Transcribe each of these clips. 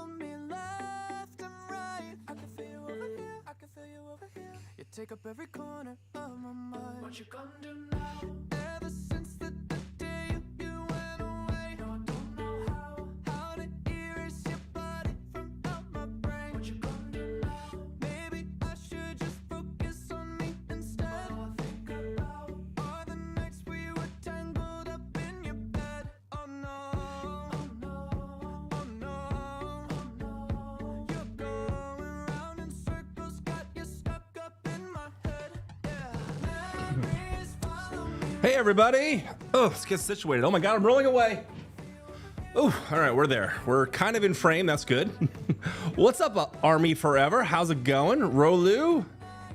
follow me left and right. I can feel you over here, I can feel you over here. You take up every corner of my mind. What you gonna do now? Ever since the day you went away, no, I don't know how to erase your body from out my brain. What you gonna do now? Maybe I should just focus on me instead. All I think about are the nights we were tangled up in your bed. Oh no, oh no, oh no, oh no. You're going round in circles, got you stuck up in my head. Yeah. Memories follow me. Hey everybody! Oh, let's get situated. Oh my god, I'm rolling away. Oh, all right, we're there. We're kind of in frame. That's good. What's up, Army Forever? How's it going? Rolu,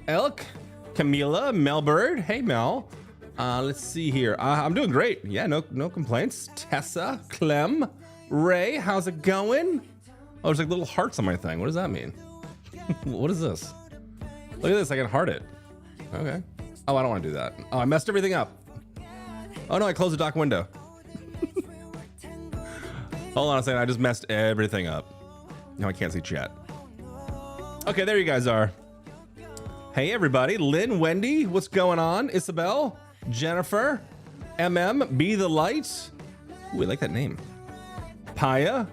Elk, Camila, Melbird. Hey Mel. Let's see here. I'm doing great. Yeah, no complaints. Tessa, Clem, Ray. How's it going? Oh, there's like little hearts on my thing. What does that mean? What is this? Look at this. I can heart it. Okay. Oh, I don't want to do that. Oh, I messed everything up. Oh no, I closed the dock window. Hold on a second, I just messed everything up. Now I can't see chat. Okay, there you guys are. Hey everybody, Lynn, Wendy, what's going on? Isabel, Jennifer, Be the Light. Ooh, I like that name. Paya,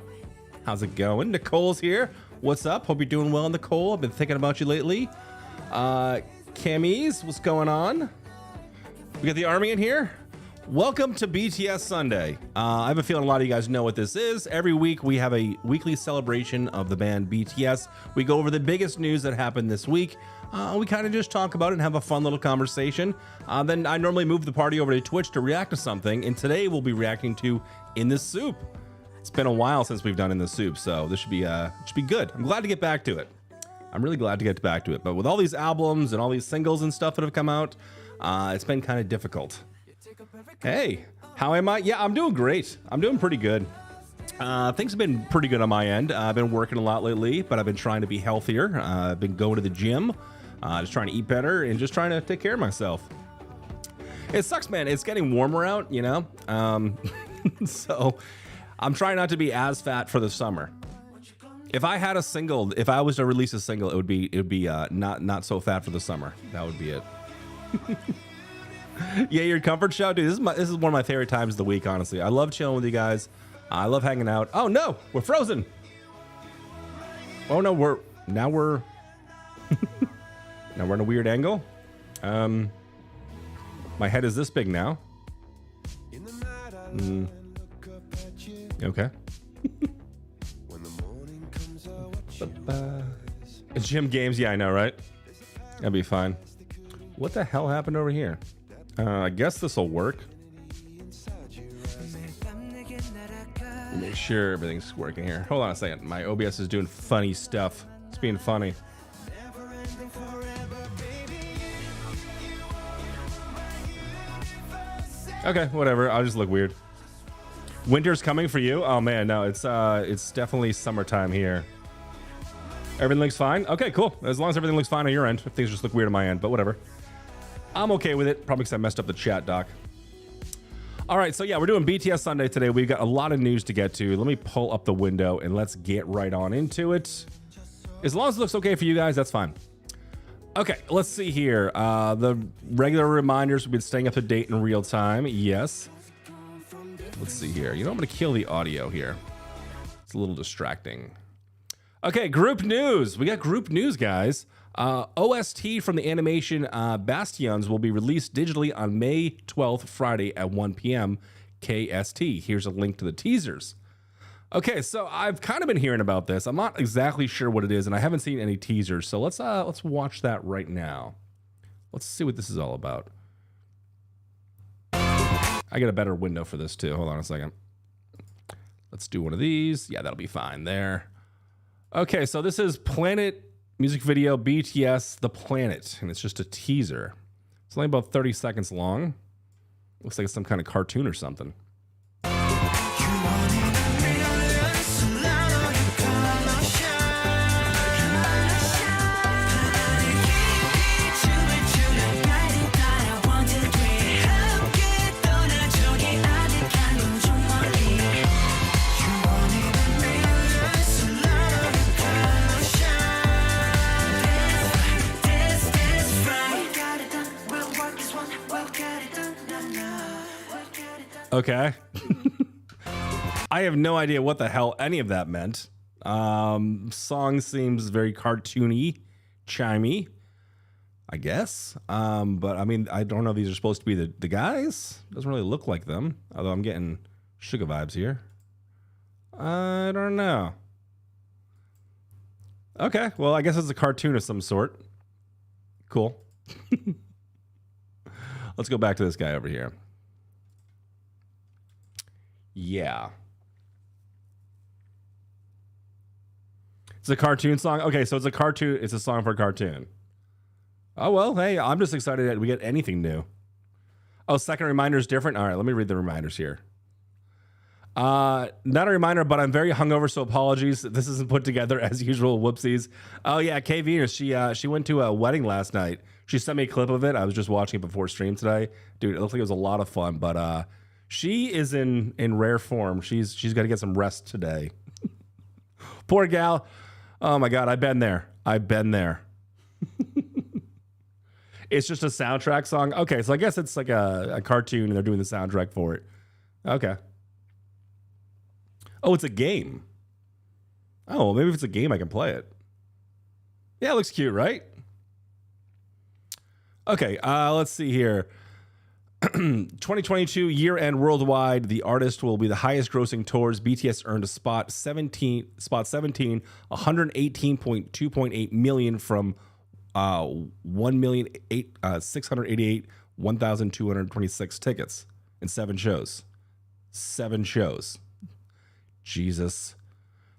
how's it going? Nicole's here. What's up? Hope you're doing well, Nicole. I've been thinking about you lately. Cammy's, what's going on? We got the army in here. Welcome to BTS Sunday. I have a feeling a lot of you guys know what this is. Every week we have a weekly celebration of the band BTS. We go over the biggest news that happened this week. We kind of just talk about it and have a fun little conversation. Then I normally move the party over to Twitch to react to something. And today we'll be reacting to In the Soup. It's been a while since we've done In the Soup, so this should be good. I'm glad to get back to it. I'm really glad to get back to it. But with all these albums and all these singles and stuff that have come out, it's been kind of difficult. Hey, how am I? Yeah, I'm doing great. I'm doing pretty good. Things have been pretty good on my end. I've been working a lot lately, but I've been trying to be healthier. I've been going to the gym, just trying to eat better and just trying to take care of myself. It sucks, man. It's getting warmer out, you know? So I'm trying not to be as fat for the summer. If I had a single, if I was to release a single, it would be not so fat for the summer. That would be it. Yeah, your comfort show, dude. This is one of my favorite times of the week, honestly. I love chilling with you guys. I love hanging out. Oh no, we're frozen. Oh no, we're now we're in a weird angle. My head is this big now. Okay. Gym games, yeah, I know, right? That'd be fine. What the hell happened over here? I guess this will work. Make sure everything's working here. Hold on a second. My OBS is doing funny stuff. It's being funny. Okay, whatever. I'll just look weird. Winter's coming for you? Oh man, no, it's definitely summertime here. Everything looks fine? Okay, cool. As long as everything looks fine on your end. Things just look weird on my end, but whatever. I'm okay with it, probably because I messed up the chat, Doc. All right, so yeah, we're doing BTS Sunday today. We've got a lot of news to get to. Let me pull up the window and let's get right on into it. As long as it looks okay for you guys, that's fine. Okay, let's see here. The regular reminders, we've been staying up to date in real time. Yes. Let's see here. You know, I'm gonna kill the audio here. It's a little distracting. Okay, group news. We got group news, guys. OST from the animation Bastions will be released digitally on May 12th, Friday at 1 p.m. KST. Here's a link to the teasers. Okay, so I've kind of been hearing about this. I'm not exactly sure what it is, and I haven't seen any teasers. So let's watch that right now. Let's see what this is all about. I get a better window for this too. Hold on a second. Let's do one of these. Yeah, that'll be fine there. Okay, so this is Planet music video BTS The Planet, and it's just a teaser. It's only about 30 seconds long. Looks like it's some kind of cartoon or something. Okay. I have no idea what the hell any of that meant. Song seems very cartoony, chimey, I guess. But I mean, I don't know if these are supposed to be the guys. Doesn't really look like them, although I'm getting Suga vibes here. I don't know. Okay, well, I guess it's a cartoon of some sort. Cool. Let's go back to this guy over here. Yeah. It's a cartoon song? Okay, so it's a cartoon. It's a song for a cartoon. Oh, well, hey, I'm just excited that we get anything new. Oh, second reminder is different? All right, let me read the reminders here. Not a reminder, but I'm very hungover, so apologies. This isn't put together as usual. Whoopsies. Oh, yeah, Kay Venus, she went to a wedding last night. She sent me a clip of it. I was just watching it before stream today. Dude, it looks like it was a lot of fun, but she is in rare form. She's got to get some rest today. Poor gal. Oh, my God, I've been there. It's just a soundtrack song. Okay, so I guess it's like a cartoon, and they're doing the soundtrack for it. Okay. Oh, it's a game. Oh, well, maybe if it's a game, I can play it. Yeah, it looks cute, right? Okay, let's see here. 2022 year-end worldwide, the artist will be the highest-grossing tours. BTS earned a spot 17, 118.2.8 million from 1,688,1,226 tickets in 7 shows. 7 shows. Jesus.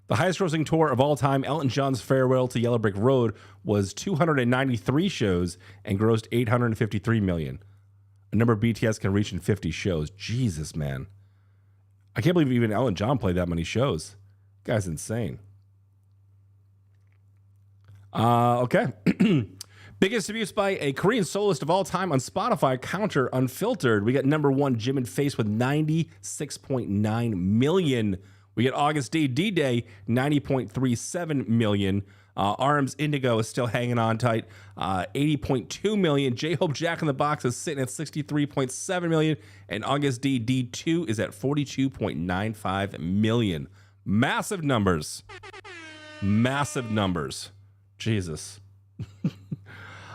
The highest grossing tour of all time, Elton John's Farewell to Yellow Brick Road, was 293 shows and grossed 853 million. A number BTS can reach in 50 shows. Jesus, man. I can't believe even Elton John played that many shows. Guy's insane. Okay. Biggest debuts by a Korean soloist of all time on Spotify, Counter Unfiltered. We got number 1, Jimin Face with 96.9 million. We get August D, D-Day, 90.37 million. Arms Indigo is still hanging on tight, 80.2 million. J-Hope Jack in the Box is sitting at 63.7 million. And August D, D2 is at 42.95 million. Massive numbers. Massive numbers. Jesus.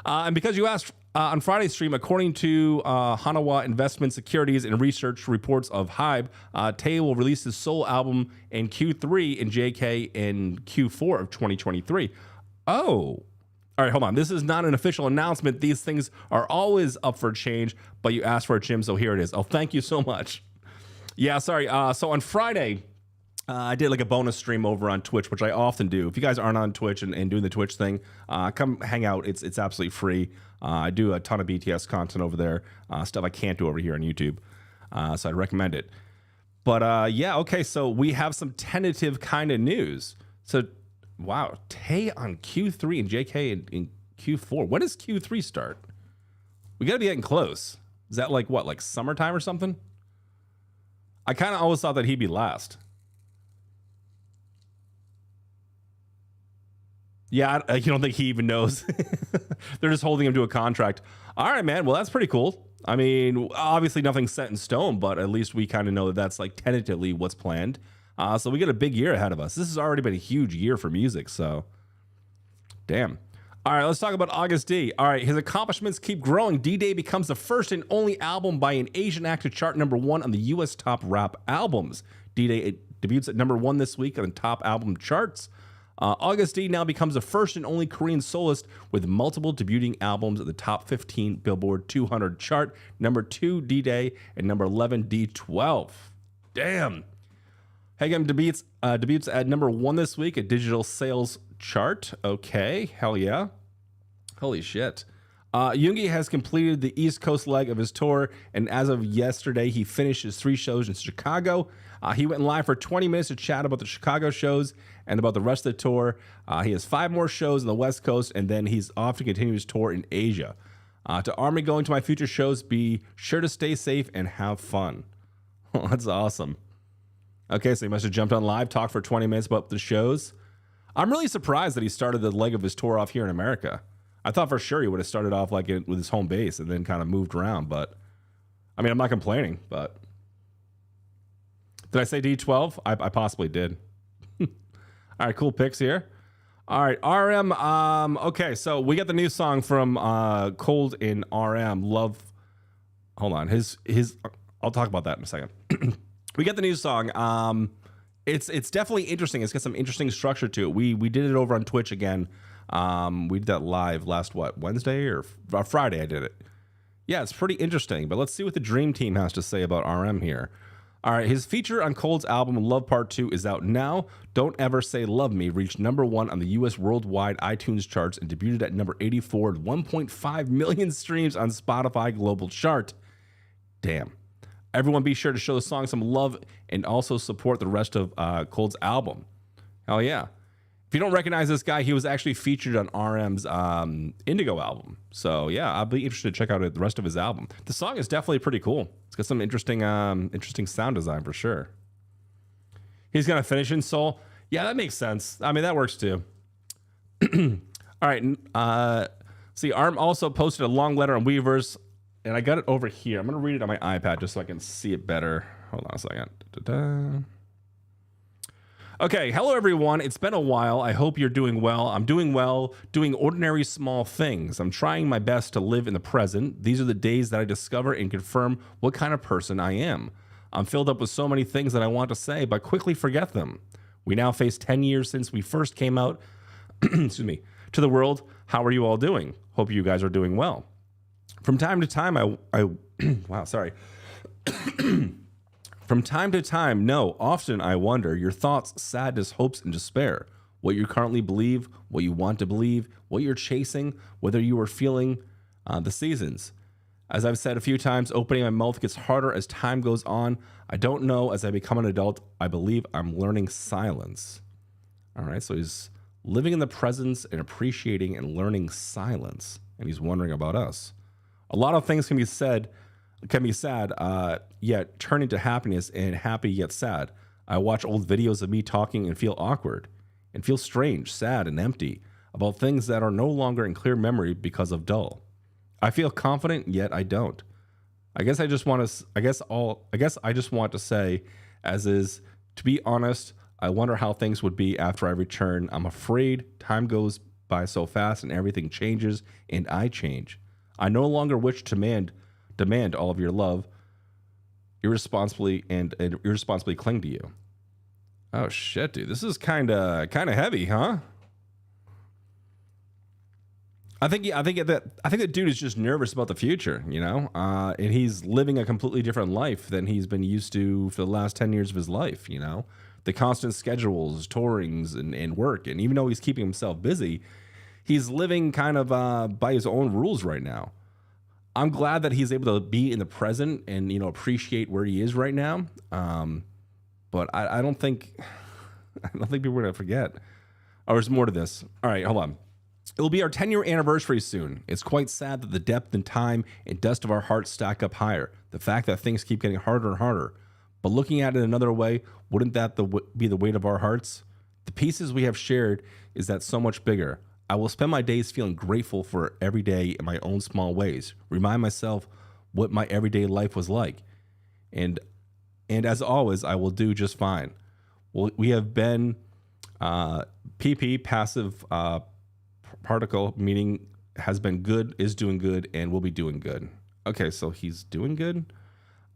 And because you asked on Friday's stream, according to Hanawa Investment Securities and Research reports of Hybe, Tae will release his solo album in Q3 and JK in Q4 of 2023. Oh, all right, hold on. This is not an official announcement. These things are always up for change, but you asked for it, Jim, so here it is. Oh, thank you so much. Yeah, sorry. So on Friday, I did like a bonus stream over on Twitch, which I often do. If you guys aren't on Twitch and doing the Twitch thing, come hang out. It's absolutely free. I do a ton of BTS content over there, stuff I can't do over here on YouTube. So I'd recommend it. But yeah, okay, so we have some tentative kind of news. So, wow, Tae on Q3 and JK in Q4. When does Q3 start? We got to be getting close. Is that like what, like summertime or something? I kind of always thought that he'd be last. Yeah, you don't think he even knows? They're just holding him to a contract. All right, man. Well, that's pretty cool. I mean, obviously nothing's set in stone, but at least we kind of know that that's like tentatively what's planned. So we got a big year ahead of us. This has already been a huge year for music, so damn. All right, let's talk about August D. All right, his accomplishments keep growing. D-Day becomes the first and only album by an Asian act to chart number 1 on the U.S. top rap albums. D-Day debuts at number 1 this week on the top album charts. August D now becomes the first and only Korean soloist with multiple debuting albums at the top 15 Billboard 200 chart. Number 2, D-Day, and number 11, D12. Damn. Haegam debuts at number 1 this week at digital sales chart. Okay, hell yeah. Holy shit. Yoongi has completed the East Coast leg of his tour, and as of yesterday, he finished his 3 shows in Chicago. He went live for 20 minutes to chat about the Chicago shows and about the rest of the tour. He has 5 more shows on the West Coast, and then he's off to continue his tour in Asia. To Army going to my future shows, be sure to stay safe and have fun. Oh, that's awesome. Okay, so he must have jumped on live, talked for 20 minutes about the shows. I'm really surprised that he started the leg of his tour off here in America. I thought for sure he would have started off with his home base and then kind of moved around, but I mean, I'm not complaining, but Did I say D12? I possibly did. All right, cool picks here. All right, RM. Okay, so we got the new song from Cold in RM. Love. Hold on. His. I'll talk about that in a second. We got the new song. It's definitely interesting. It's got some interesting structure to it. We did it over on Twitch again. We did that live last Wednesday or Friday. I did it. Yeah, it's pretty interesting. But let's see what the Dream Team has to say about RM here. All right, his feature on Cold's album Love Part 2 is out now. Don't Ever Say Love Me reached #1 on the U.S. worldwide iTunes charts and debuted at number 84 with 1.5 million streams on Spotify Global Chart. Damn. Everyone be sure to show the song some love and also support the rest of Cold's album. Hell yeah. If you don't recognize this guy, he was actually featured on RM's Indigo album. So yeah, I'll be interested to check out the rest of his album. The song is definitely pretty cool. It's got some interesting sound design for sure. He's gonna finish in Seoul. Yeah, that makes sense. I mean, that works too. All right. See, ARM also posted a long letter on Weverse, and I got it over here. I'm gonna read it on my iPad just so I can see it better. Hold on a second. Da-da-da. Okay, hello everyone. It's been a while. I hope you're doing well. I'm doing well, doing ordinary small things. I'm trying my best to live in the present. These are the days that I discover and confirm what kind of person I am. I'm filled up with so many things that I want to say, but quickly forget them. We now face 10 years since we first came out excuse me, to the world. How are you all doing? Hope you guys are doing well. From time to time, wow, sorry. From time to time, no, often I wonder your thoughts, sadness, hopes, and despair. What you currently believe, what you want to believe, what you're chasing, whether you are feeling the seasons. As I've said a few times, opening my mouth gets harder as time goes on. I don't know. As I become an adult, I believe I'm learning silence. All right, so he's living in the presence and appreciating and learning silence. And he's wondering about us. A lot of things can be sad, yet turn into happiness, and happy yet sad. I watch old videos of me talking and feel awkward and feel strange, sad, and empty about things that are no longer in clear memory because of dull. I feel confident, yet I don't. I guess I just want to say, as is, to be honest, I wonder how things would be after I return. I'm afraid time goes by so fast and everything changes, and I change. I no longer wish to demand all of your love irresponsibly cling to you. Oh shit, dude. This is kind of heavy, huh? I think that dude is just nervous about the future, you know? And he's living a completely different life than he's been used to for the last 10 years of his life, you know? The constant schedules, tourings, and work. And even though he's keeping himself busy, he's living kind of by his own rules right now. I'm glad that he's able to be in the present and, you know, appreciate where he is right now. But I don't think people are gonna forget. Oh, there's more to this. All right, hold on. It will be our 10-year anniversary soon. It's quite sad that the depth and time and dust of our hearts stack up higher. The fact that things keep getting harder and harder. But looking at it another way, wouldn't that be the weight of our hearts? The pieces we have shared is that so much bigger. I will spend my days feeling grateful for every day in my own small ways. Remind myself what my everyday life was like. And as always, I will do just fine. Well, we have been PP, passive particle, meaning has been good, is doing good, and will be doing good. Okay, so he's doing good.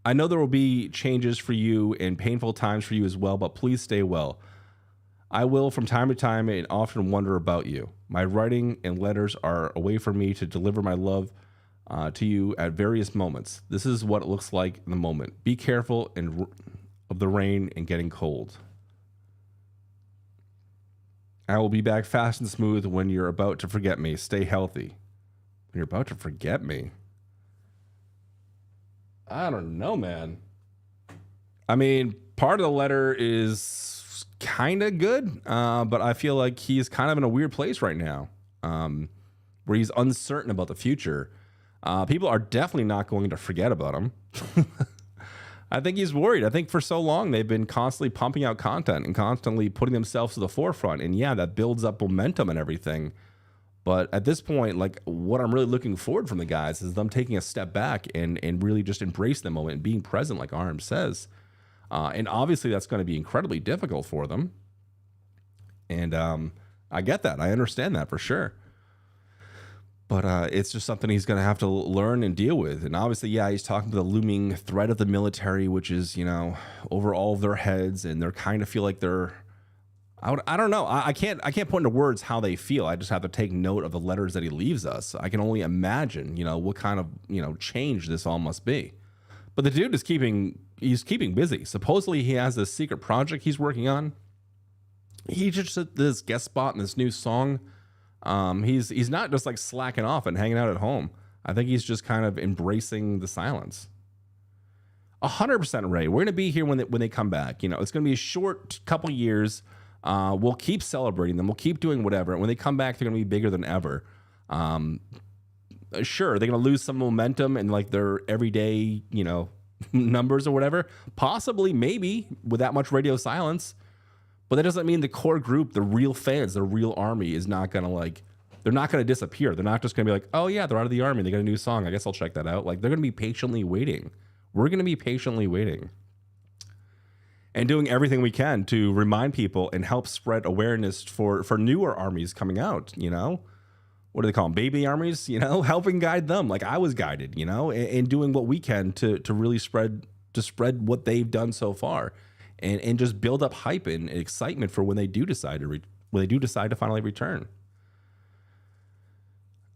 I know there will be changes for you and painful times for you as well, but please stay well. I will from time to time and often wonder about you. My writing and letters are a way for me to deliver my love to you at various moments. This is what it looks like in the moment. Be careful of the rain and getting cold. I will be back fast and smooth when you're about to forget me. Stay healthy. When you're about to forget me? I don't know, man. I mean, part of the letter is kind of good, but I feel like he's kind of in a weird place right now, where he's uncertain about the future. People are definitely not going to forget about him. I think he's worried. I think for so long they've been constantly pumping out content and constantly putting themselves to the forefront. And yeah, that builds up momentum and everything. But at this point, like, what I'm really looking forward from the guys is them taking a step back and really just embrace the moment and being present, like Arm says. And obviously that's going to be incredibly difficult for them. And I get that. I understand that for sure. But it's just something he's going to have to learn and deal with. And obviously, yeah, he's talking about the looming threat of the military, which is, over all of their heads. And they're kind of feel like they're, I don't know. I can't put into words how they feel. I just have to take note of the letters that he leaves us. I can only imagine, what kind of, change this all must be. But the dude is keeping busy. Supposedly he has this secret project he's working on. He just did this guest spot in this new song. He's not just like slacking off and hanging out at home. I think he's just kind of embracing the silence. 100% Ray. We're gonna be here when they come back. It's gonna be a short couple years. We'll keep celebrating them. We'll keep doing whatever. And when they come back, they're gonna be bigger than ever. Sure, they're gonna lose some momentum and like their everyday, numbers or whatever. Possibly, maybe with that much radio silence. But that doesn't mean the core group, the real fans, the real army is not going to they're not going to disappear. They're not just going to be like, oh yeah, they're out of the army. They got a new song. I guess I'll check that out. Like they're going to be patiently waiting. We're going to be patiently waiting and doing everything we can to remind people and help spread awareness for newer armies coming out, What do they call them? Baby armies, helping guide them like I was guided, and doing what we can to really spread what they've done so far. And just build up hype and excitement for when they do decide to finally return.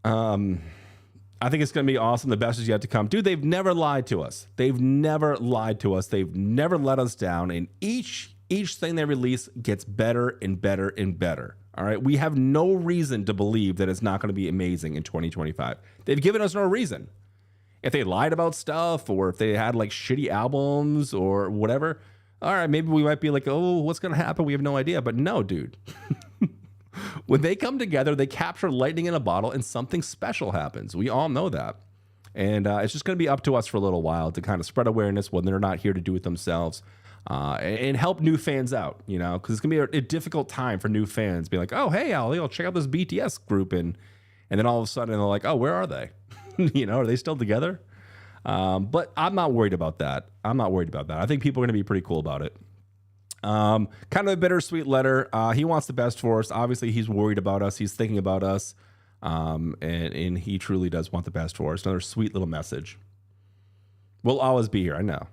I think it's going to be awesome. The best is yet to come. Dude, they've never lied to us. They've never lied to us. They've never let us down. And each thing they release gets better and better and better. All right. We have no reason to believe that it's not going to be amazing in 2025. They've given us no reason. If they lied about stuff or if they had like shitty albums or whatever, all right, maybe we might be like, oh, what's going to happen? We have no idea. But no, dude. When they come together, they capture lightning in a bottle and something special happens. We all know that. And it's just going to be up to us for a little while to kind of spread awareness when they're not here to do it themselves and help new fans out, because it's going to be a difficult time for new fans. Be like, oh, hey, I'll check out this BTS group. And then all of a sudden they're like, oh, where are they? Are they still together? But I'm not worried about that. I think people are going to be pretty cool about it. Kind of a bittersweet letter. He wants the best for us. Obviously, he's worried about us. He's thinking about us. And he truly does want the best for us. Another sweet little message. We'll always be here. I know.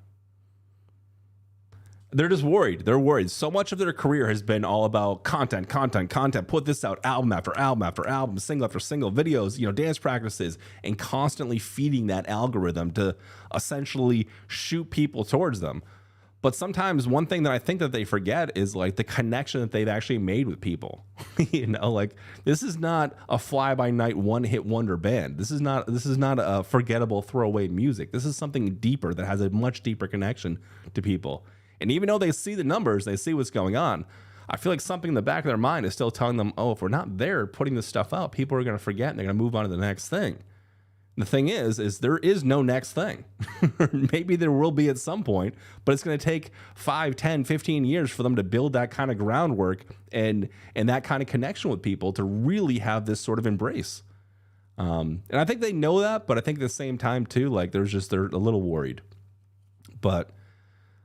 They're just worried. They're worried. So much of their career has been all about content. Put this out, album after album after album, single after single, videos, dance practices, and constantly feeding that algorithm to essentially shoot people towards them. But sometimes one thing that I think that they forget is like the connection that they've actually made with people. This is not a fly-by-night one-hit wonder band. This is not a forgettable throwaway music. This is something deeper that has a much deeper connection to people. And even though they see the numbers, they see what's going on, I feel like something in the back of their mind is still telling them, oh, if we're not there putting this stuff out, people are going to forget and they're going to move on to the next thing. And the thing is there is no next thing. Maybe there will be at some point, but it's going to take 5, 10, 15 years for them to build that kind of groundwork and that kind of connection with people to really have this sort of embrace. And I think they know that, but I think at the same time too, like they're a little worried. But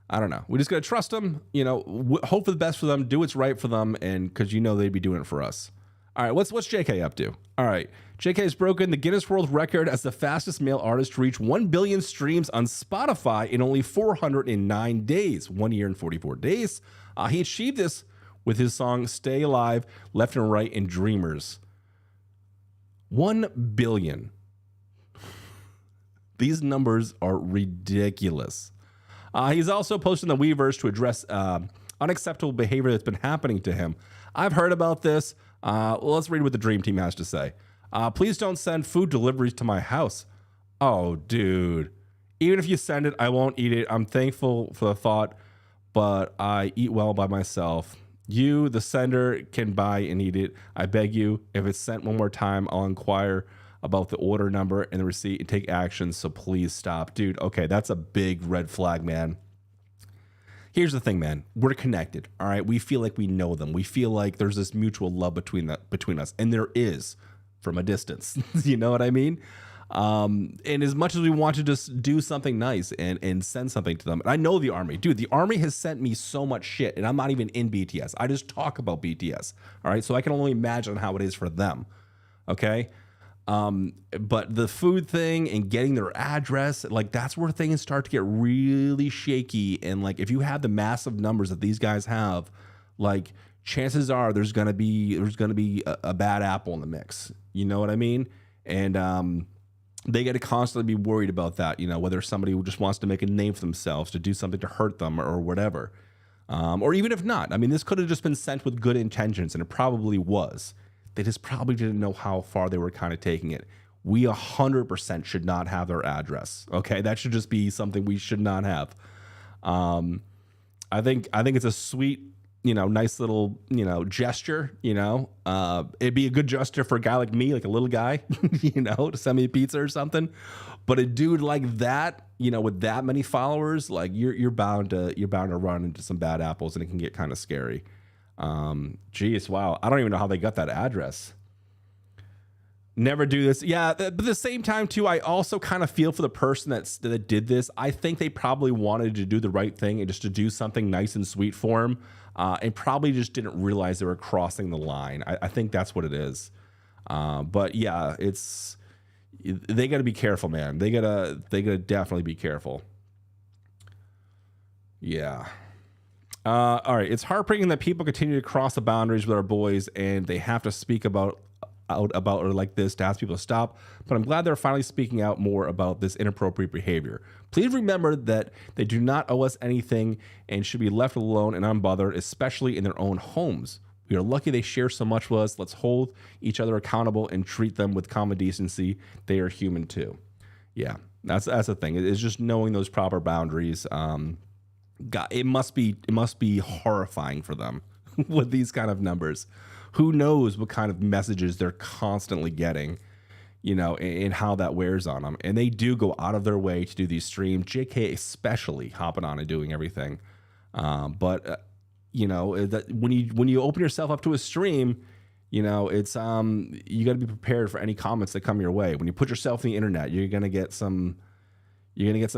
I don't know. We just got to trust them, hope for the best for them, do what's right for them, and because they'd be doing it for us. All right, what's JK up to? All right, JK has broken the Guinness World Record as the fastest male artist to reach 1 billion streams on Spotify in only 409 days, 1 year and 44 days. He achieved this with his song Stay Alive, Left and Right, and Dreamers. 1 billion. These numbers are ridiculous. He's also posting the Weverse to address unacceptable behavior that's been happening to him. I've heard about this. Let's read what the Dream Team has to say. Please don't send food deliveries to my house. Oh, dude. Even if you send it, I won't eat it. I'm thankful for the thought, but I eat well by myself. You, the sender, can buy and eat it. I beg you, if it's sent one more time, I'll inquire about the order number and the receipt and take action, so please stop. Dude, okay, that's a big red flag, man. Here's the thing, man. We're connected, all right? We feel like we know them. We feel like there's this mutual love between us, and there is from a distance. You know what I mean? And as much as we want to just do something nice and send something to them, and I know the army, dude, the army has sent me so much shit, and I'm not even in BTS. I just talk about BTS. All right. So I can only imagine how it is for them. Okay. But the food thing and getting their address, like that's where things start to get really shaky. And like, if you have the massive numbers that these guys have, like chances are there's going to be a bad apple in the mix. You know what I mean? And, they got to constantly be worried about that, you know, whether somebody who just wants to make a name for themselves, to do something to hurt them or whatever. Or even if not, I mean, this could have just been sent with good intentions, and it probably was. They just probably didn't know how far they were kind of taking it. We 100% should not have their address. Okay, that should just be something we should not have. I think it's a sweet, you know, nice little, you know, gesture. You know, it'd be a good gesture for a guy like me, like a little guy, you know, to send me a pizza or something. But a dude like that, you know, with that many followers, like you're bound to run into some bad apples, and it can get kind of scary. Geez, wow. I don't even know how they got that address. Never do this. Yeah, but at the same time too, I also kind of feel for the person that did this. I think they probably wanted to do the right thing and just to do something nice and sweet for him, and probably just didn't realize they were crossing the line. I think that's what it is. But yeah, they got to be careful, man. They gotta definitely be careful. Yeah. All right. It's heartbreaking that people continue to cross the boundaries with our boys, and they have to speak out about or like this to ask people to stop. But I'm glad they're finally speaking out more about this inappropriate behavior. Please remember that they do not owe us anything and should be left alone and unbothered, especially in their own homes. We are lucky they share so much with us. Let's hold each other accountable and treat them with common decency. They are human too. Yeah, that's the thing. It's just knowing those proper boundaries. God, it must be horrifying for them with these kind of numbers. Who knows what kind of messages they're constantly getting, you know, and how that wears on them. And they do go out of their way to do these streams, JK especially hopping on and doing everything. You know, that when you open yourself up to a stream, you know, it's you got to be prepared for any comments that come your way. When you put yourself on the internet, you're gonna get some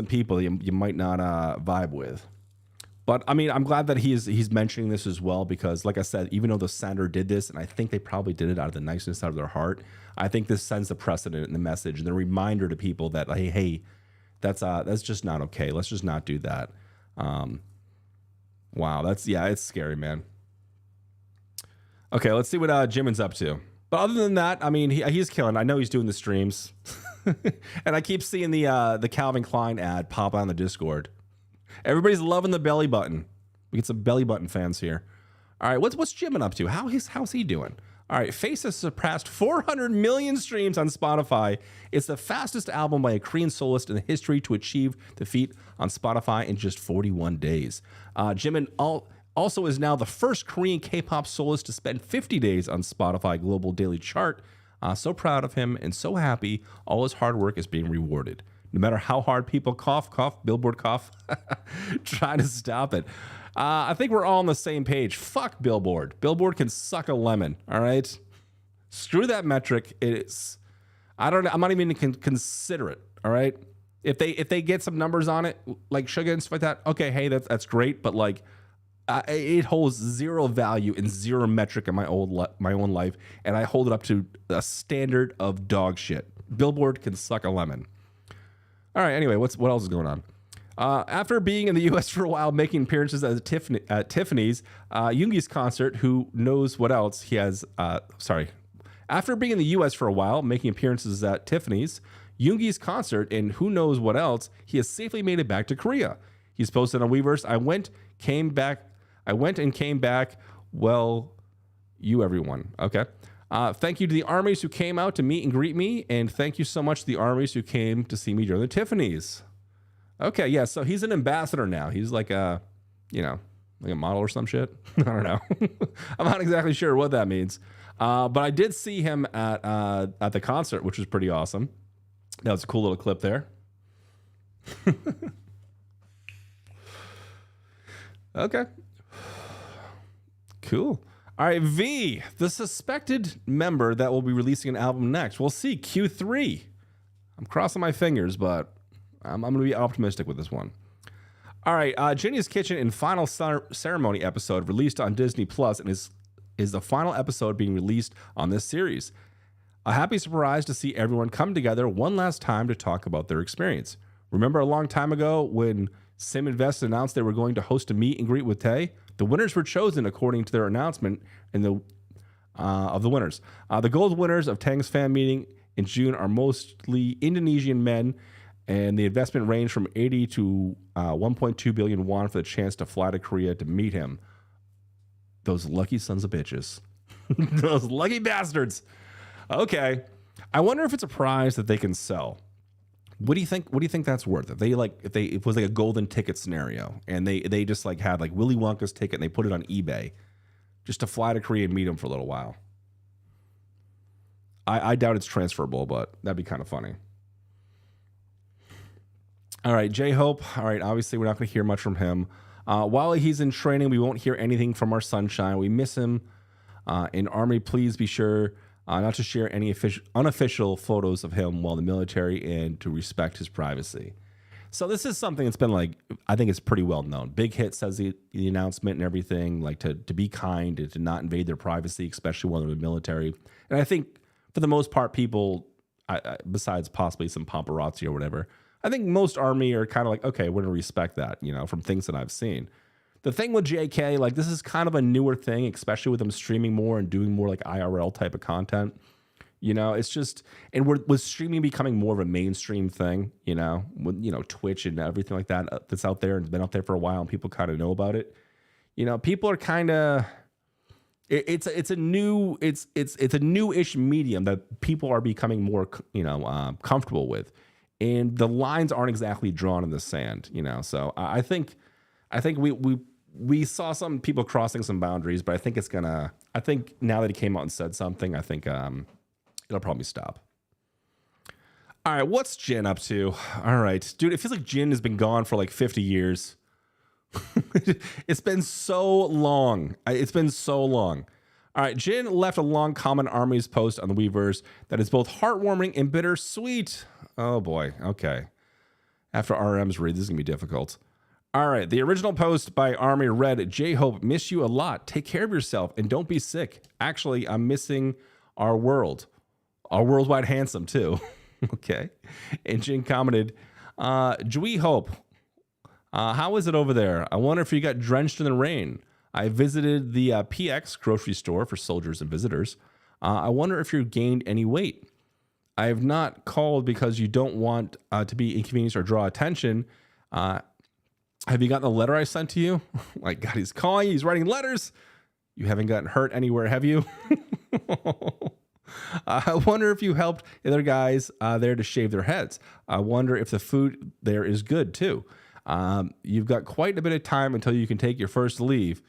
people you might not vibe with. But I mean, I'm glad that he's mentioning this as well, because like I said, even though the sender did this, and I think they probably did it out of the niceness out of their heart, I think this sends the precedent and the message and the reminder to people that, hey, that's just not okay. Let's just not do that. Wow, it's scary, man. Okay, let's see what Jimin's up to. But other than that, I mean, he's killing. I know he's doing the streams, and I keep seeing the Calvin Klein ad pop on the Discord. Everybody's loving the belly button. We get some belly button fans here. All right, what's Jimin up to? How's he doing? All right, Face has surpassed 400 million streams on Spotify. It's the fastest album by a Korean soloist in the history to achieve the feat on Spotify in just 41 days. Jimin also is now the first Korean K-pop soloist to spend 50 days on Spotify Global Daily Chart. So proud of him and so happy all his hard work is being rewarded. No matter how hard people cough, Billboard cough, try to stop it. I think we're all on the same page. Fuck Billboard. Billboard can suck a lemon, all right? Screw that metric. I'm not even going to consider it, all right? If they get some numbers on it, like Suga and stuff like that, okay, hey, that's great, but like, it holds zero value and zero metric in my own life, and I hold it up to a standard of dog shit. Billboard can suck a lemon. All right, anyway, what else is going on? After being in the U.S. for a while, making appearances at Tiffany's, Yoongi's concert, who knows what else he has... After being in the U.S. for a while, making appearances at Tiffany's, Yoongi's concert, and who knows what else, he has safely made it back to Korea. He's posted on Weverse, I went and came back. Well, you everyone. Okay. Thank you to the armies who came out to meet and greet me, and thank you so much to the armies who came to see me during the Tiffany's. Okay, yeah, so he's an ambassador now. He's like a model or some shit. I don't know. I'm not exactly sure what that means. But I did see him at the concert, which was pretty awesome. That was a cool little clip there. Okay. Cool. All right, V, the suspected member that will be releasing an album next. We'll see, Q3. I'm crossing my fingers, but I'm going to be optimistic with this one. All right, Ginny's Kitchen and Final Ceremony episode released on Disney Plus and is the final episode being released on this series. A happy surprise to see everyone come together one last time to talk about their experience. Remember a long time ago when Sim Invest announced they were going to host a meet and greet with Tae? The winners were chosen according to their announcement of the winners. The gold winners of Tang's fan meeting in June are mostly Indonesian men, and the investment ranged from 80 to 1.2 billion won for the chance to fly to Korea to meet him. Those lucky sons of bitches. Those lucky bastards. Okay. I wonder if it's a prize that they can sell. What do you think? What do you think that's worth? If it was like a golden ticket scenario and they just like had like Willy Wonka's ticket and they put it on eBay just to fly to Korea and meet him for a little while. I doubt it's transferable, but that'd be kind of funny. All right, J-Hope. All right, obviously we're not going to hear much from him. While he's in training, we won't hear anything from our sunshine. We miss him. In Army, please be sure not to share any unofficial photos of him while in the military and to respect his privacy. So this is something that's been like, I think it's pretty well known. Big Hit says the announcement and everything, like to be kind and to not invade their privacy, especially while they're in the military. And I think for the most part, people, besides possibly some paparazzi or whatever, I think most Army are kind of like, okay, we're going to respect that, from things that I've seen. The thing with JK, like this is kind of a newer thing, especially with them streaming more and doing more like IRL type of content. It's just, and with streaming becoming more of a mainstream thing, with, Twitch and everything like that that's out there and has been out there for a while and people kind of know about it. People are kind of, it's a new-ish medium that people are becoming more, comfortable with. And the lines aren't exactly drawn in the sand, So I think we saw some people crossing some boundaries, but I think now that he came out and said something, I think it'll probably stop. All right, what's Jin up to? All right, dude, it feels like Jin has been gone for like 50 years. It's been so long. All right, Jin left a long comment on Army's post on the Weverse that is both heartwarming and bittersweet. Oh boy, okay. After RM's read, this is going to be difficult. All right, the original post by Army read, J-Hope, miss you a lot. Take care of yourself and don't be sick. Actually, I'm missing our world. Our worldwide handsome, too. Okay. And Jin commented, J-Hope, how is it over there? I wonder if you got drenched in the rain. I visited the PX grocery store for soldiers and visitors. I wonder if you gained any weight. I have not called because you don't want to be inconvenienced or draw attention. Have you gotten the letter I sent to you? My God, he's calling. He's writing letters. You haven't gotten hurt anywhere, have you? I wonder if you helped the other guys there to shave their heads. I wonder if the food there is good, too. You've got quite a bit of time until you can take your first leave.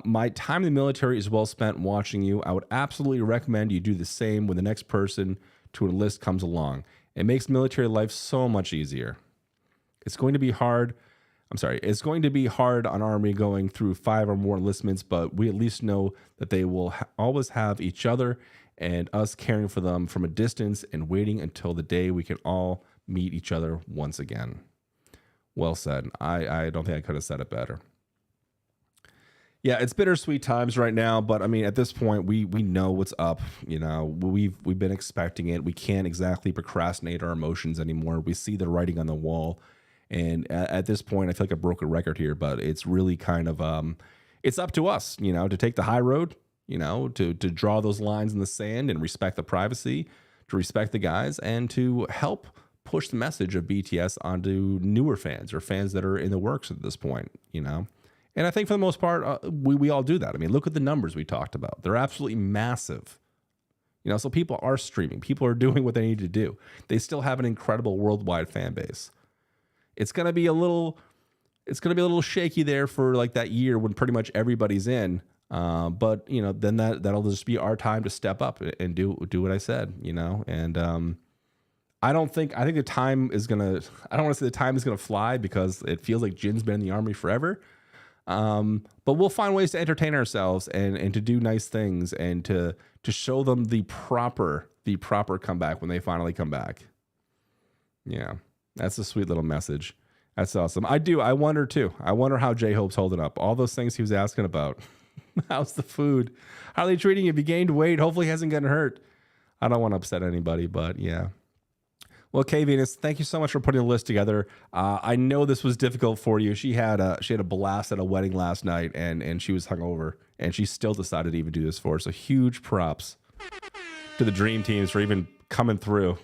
My time in the military is well spent watching you. I would absolutely recommend you do the same when the next person to enlist comes along. It makes military life so much easier. It's going to be hard on Army going through 5 or more enlistments, but we at least know that they will always have each other and us caring for them from a distance and waiting until the day we can all meet each other once again. Well said. I don't think I could have said it better. Yeah, it's bittersweet times right now, but I mean, at this point, we know what's up. We've been expecting it. We can't exactly procrastinate our emotions anymore. We see the writing on the wall, and at this point, I feel like I broke a record here, but it's really kind of it's up to us, to take the high road, to draw those lines in the sand and respect the privacy, to respect the guys, and to help push the message of BTS onto newer fans or fans that are in the works at this point, And I think for the most part, we all do that. I mean, look at the numbers we talked about. They're absolutely massive. So people are streaming. People are doing what they need to do. They still have an incredible worldwide fan base. It's going to be a little shaky there for like that year when pretty much everybody's in. But then that'll just be our time to step up and do what I said, and I think the time is going to, I don't want to say the time is going to fly because it feels like Jin's been in the Army forever. But we'll find ways to entertain ourselves and to do nice things and to show them the proper comeback when they finally come back. Yeah, that's a sweet little message. That's awesome. I wonder too. I wonder how J-Hope's holding up. All those things he was asking about. How's the food? How are they treating him? If he gained weight, hopefully he hasn't gotten hurt. I don't want to upset anybody, but yeah. Well, Kay Venus, thank you so much for putting the list together. I know this was difficult for you. She had a blast at a wedding last night, and she was hungover, and she still decided to even do this for us. So huge props to the dream teams for even coming through.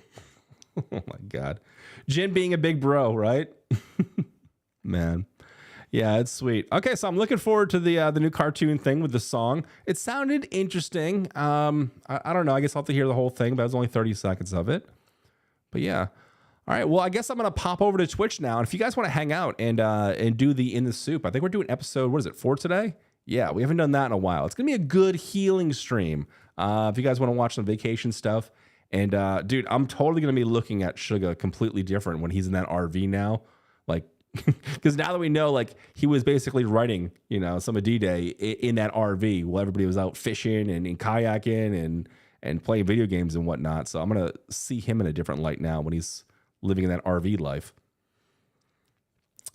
Oh my God, Jin being a big bro, right? Man, yeah, it's sweet. Okay, so I'm looking forward to the new cartoon thing with the song. It sounded interesting. I don't know. I guess I'll have to hear the whole thing, but it was only 30 seconds of it. But yeah. All right. Well, I guess I'm going to pop over to Twitch now. And if you guys want to hang out and do the In the Soup, I think we're doing episode, what is it, 4 today? Yeah, we haven't done that in a while. It's going to be a good healing stream. If you guys want to watch some vacation stuff. And dude, I'm totally going to be looking at Suga completely different when he's in that RV now. Like, because now that we know, like, he was basically writing, you know, some of D-Day in that RV while everybody was out fishing and kayaking and playing video games and whatnot. So I'm going to see him in a different light now when he's living in that RV life.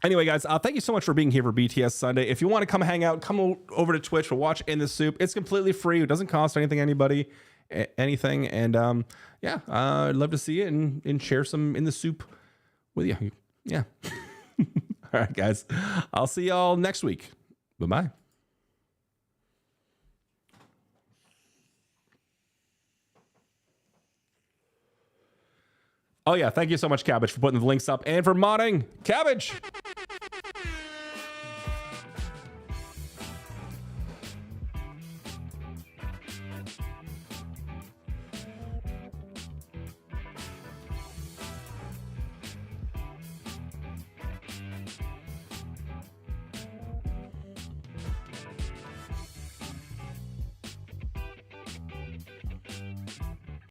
Anyway, guys, thank you so much for being here for BTS Sunday. If you want to come hang out, come over to Twitch or watch In the Soup. It's completely free. It doesn't cost anything, anything. And yeah, I'd love to see it and share some In the Soup with you. Yeah. All right, guys. I'll see y'all next week. Bye-bye. Oh, yeah. Thank you so much, Cabbage, for putting the links up and for modding. Cabbage!